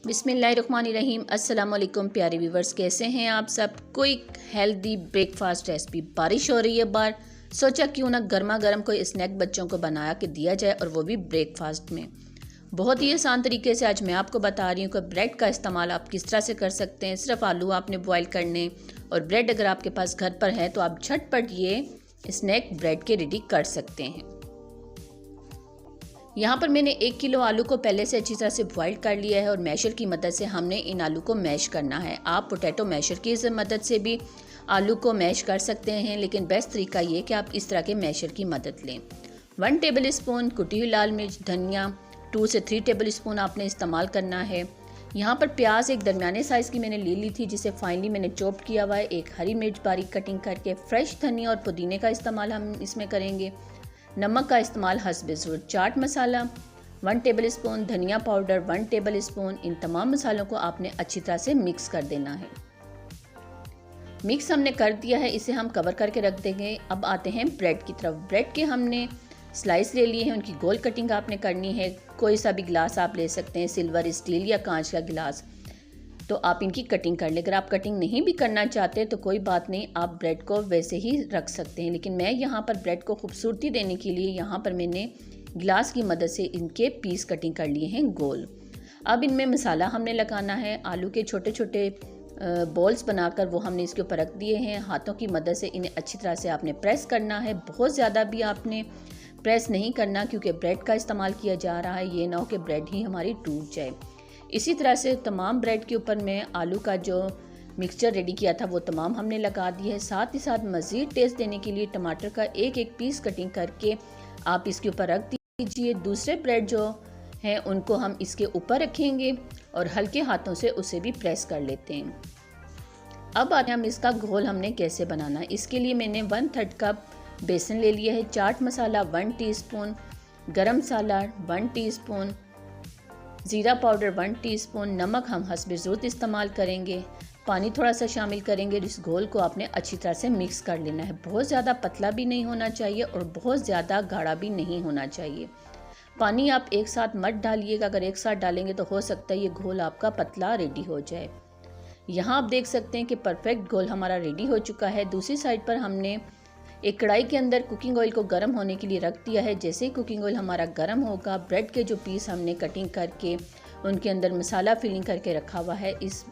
बिस्मिल्लाहिर्रहमानिर्रहीम। अस्सलाम वालेकुम प्यारे व्यूवर्स, कैसे हैं आप सब। Quick healthy breakfast recipe. बारिश हो रही है बाहर, सोचा क्यों ना गर्मा गर्म कोई स्नैक बच्चों को बना के दिया जाए, और वो भी ब्रेकफास्ट में। बहुत ही आसान तरीके से आज मैं आपको बता रही हूँ कि ब्रेड का इस्तेमाल आप किस तरह से कर सकते हैं। सिर्फ आलू आपने बॉयल करने और ब्रेड अगर आपके पास घर पर है तो आप झटपट ये स्नैक ब्रेड के रेडी कर सकते हैं। यहाँ पर मैंने 1 किलो आलू को पहले से अच्छी तरह से बॉईल कर लिया है और मैशर की मदद से हमने इन आलू को मैश करना है। आप पोटैटो मैशर की मदद से भी आलू को मैश कर सकते हैं, लेकिन बेस्ट तरीका ये कि आप इस तरह के मैशर की मदद लें। 1 टेबल स्पून कुटी हुई लाल मिर्च, धनिया 2 से 3 टेबल स्पून आपने इस्तेमाल करना है। यहाँ पर प्याज एक दरमियाने साइज़ की मैंने ले ली थी, जिसे फाइनली मैंने चॉप किया हुआ है। एक हरी मिर्च बारीक कटिंग करके। फ्रेश धनिया और पुदीने का इस्तेमाल हम इसमें करेंगे। नमक का इस्तेमाल हस्ब ज़रूरत। चाट मसाला 1 टेबल स्पून, धनिया पाउडर 1 टेबल स्पून। इन तमाम मसालों को आपने अच्छी तरह से मिक्स कर देना है। मिक्स हमने कर दिया है, इसे हम कवर करके रख देंगे। अब आते हैं ब्रेड की तरफ। ब्रेड के हमने स्लाइस ले लिए हैं, उनकी गोल कटिंग आपने करनी है। कोई सा भी गिलास आप ले सकते हैं, सिल्वर, स्टील या कांच का गिलास, तो आप इनकी कटिंग कर लें। अगर आप कटिंग नहीं भी करना चाहते तो कोई बात नहीं, आप ब्रेड को वैसे ही रख सकते हैं। लेकिन मैं यहाँ पर ब्रेड को खूबसूरती देने के लिए यहाँ पर मैंने गिलास की मदद से इनके पीस कटिंग कर लिए हैं गोल। अब इनमें मसाला हमने लगाना है। आलू के छोटे छोटे बॉल्स बनाकर वो हमने इसके ऊपर रख दिए हैं। हाथों की मदद से इन्हें अच्छी तरह से आपने प्रेस करना है। बहुत ज़्यादा भी आपने प्रेस नहीं करना, क्योंकि ब्रेड का इस्तेमाल किया जा रहा है। ये ना हो कि ब्रेड ही हमारी टूट जाए। इसी तरह से तमाम ब्रेड के ऊपर मैं आलू का जो मिक्सचर रेडी किया था वो तमाम हमने लगा दिया है। साथ ही साथ मज़ीद टेस्ट देने के लिए टमाटर का एक एक पीस कटिंग करके आप इसके ऊपर रख दीजिए। दूसरे ब्रेड जो हैं उनको हम इसके ऊपर रखेंगे और हल्के हाथों से उसे भी प्रेस कर लेते हैं। अब आते हैं हम इसका घोल हमने कैसे बनाना है। इसके लिए मैंने 1/3 कप बेसन ले लिया है। चाट मसाला 1 टीस्पून, गरम मसाला 1 टीस्पून, ज़ीरा पाउडर 1 टीस्पून, नमक हम हस्ब ज़रूरत इस्तेमाल करेंगे। पानी थोड़ा सा शामिल करेंगे। इस घोल को आपने अच्छी तरह से मिक्स कर लेना है। बहुत ज़्यादा पतला भी नहीं होना चाहिए और बहुत ज़्यादा गाढ़ा भी नहीं होना चाहिए। पानी आप एक साथ मत डालिएगा, अगर एक साथ डालेंगे तो हो सकता है ये घोल आपका पतला रेडी हो जाए। यहाँ आप देख सकते हैं कि परफेक्ट घोल हमारा रेडी हो चुका है। दूसरी साइड पर हमने एक कढ़ाई के अंदर कुकिंग ऑयल को गर्म होने के लिए रख दिया है। जैसे ही कुकिंग ऑयल हमारा गर्म होगा, ब्रेड के जो पीस हमने कटिंग करके उनके अंदर मसाला फिलिंग करके रखा हुआ है, इस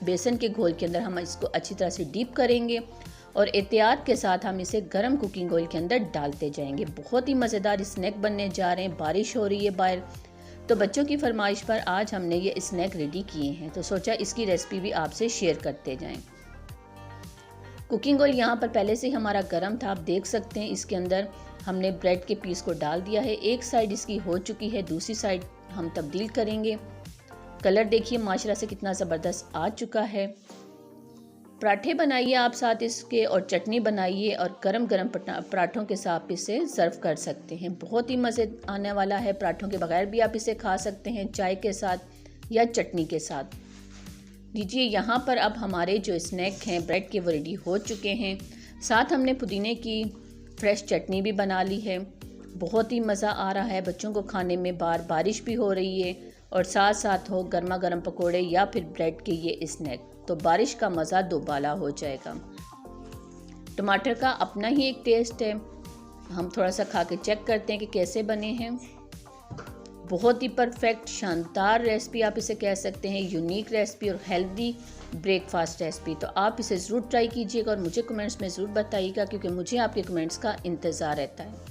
बेसन के घोल के अंदर हम इसको अच्छी तरह से डीप करेंगे और एहतियात के साथ हम इसे गर्म कुकिंग ऑयल के अंदर डालते जाएंगे। बहुत ही मज़ेदार स्नैक बनने जा रहे हैं। बारिश हो रही है बाहर, तो बच्चों की फरमाइश पर आज हमने ये स्नैक रेडी किए हैं, तो सोचा इसकी रेसिपी भी आपसे शेयर करते जाएं। कुकिंग ऑयल यहाँ पर पहले से ही हमारा गर्म था, आप देख सकते हैं। इसके अंदर हमने ब्रेड के पीस को डाल दिया है। एक साइड इसकी हो चुकी है, दूसरी साइड हम तब्दील करेंगे। कलर देखिए माशाल्लाह से कितना ज़बरदस्त आ चुका है। पराठे बनाइए आप साथ इसके, और चटनी बनाइए और गरम गरम पराठों के साथ इसे सर्व कर सकते हैं। बहुत ही मज़े आने वाला है। पराठों के बगैर भी आप इसे खा सकते हैं, चाय के साथ या चटनी के साथ। लीजिए यहाँ पर अब हमारे जो स्नैक हैं ब्रेड के वो रेडी हो चुके हैं। साथ हमने पुदीने की फ्रेश चटनी भी बना ली है। बहुत ही मज़ा आ रहा है बच्चों को खाने में। बारिश भी हो रही है और साथ साथ हो गर्मा गर्म पकोड़े या फिर ब्रेड के ये स्नैक, तो बारिश का मज़ा दोबाला हो जाएगा। टमाटर का अपना ही एक टेस्ट है। हम थोड़ा सा खा के चेक करते हैं कि कैसे बने हैं। बहुत ही परफेक्ट शानदार रेसिपी आप इसे कह सकते हैं, यूनिक रेसिपी और हेल्दी ब्रेकफास्ट रेसिपी। तो आप इसे ज़रूर ट्राई कीजिएगा और मुझे कमेंट्स में ज़रूर बताइएगा, क्योंकि मुझे आपके कमेंट्स का इंतज़ार रहता है।